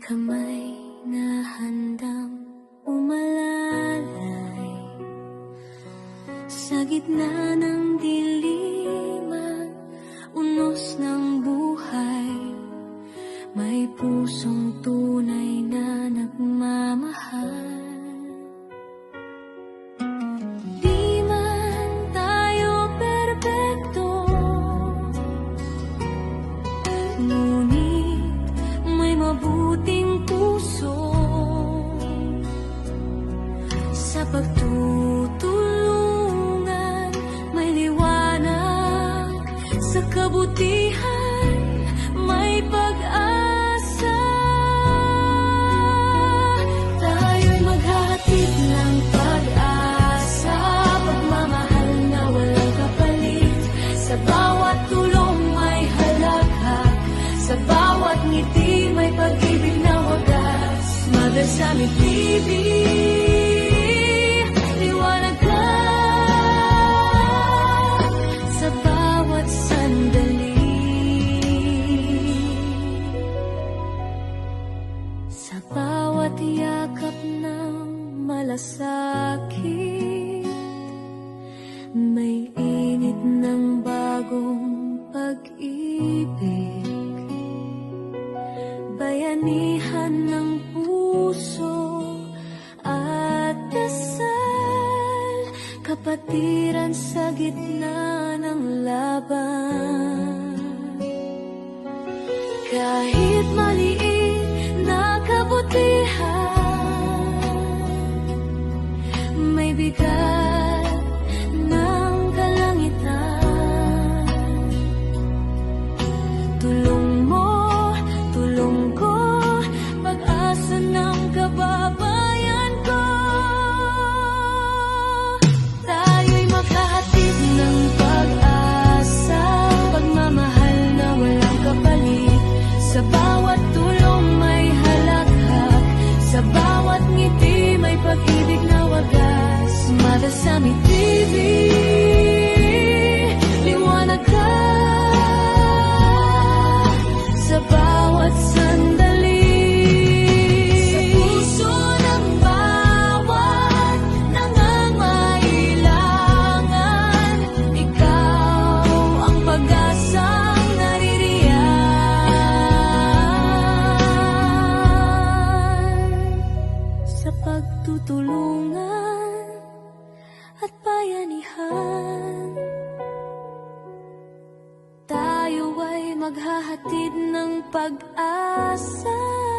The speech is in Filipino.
kamay na handang umalalay sa gitna ng diliman, unos ng buhay. May pusong tunay na nagmamahal. Di man tayo perpekto, ngunit may mabuting puso sa pagtutulungan. May liwanag sa kabutihan, may pag-asa. Tayo'y maghahatid ng pag-asa, pagmamahal na walang kapalit. Sa bawat tulong may halakhak, sa bawat ngiti may pag-ibig na wagas. Mother Summit TV, liwanag ka sa bawat sandali. Sa bawat yakap ng malasakit, may init ng bagong pag-ibig. Bayanihan ng puso at dasal, kapatiran sa gitna ng laban. Kahit maliit na kabutihan, may bigat ng kalangitan. Tulong mo, tulong ko, pag-asa ng kababayan ko. Tayo'y maghahatid ng pag-asa, pagmamahal na walang kapalit. Sa bawat tulong may halakhak, sa bawat ngiti may pag-ibig na wagas. Mother Summit TV, liwanag ka sa bawat sandali. Sa puso ng bawat nangangailangan, ikaw ang pag-asang naririyan. Sa pagtutulungan at bayanihan, tayo ay maghahatid ng pag-asa.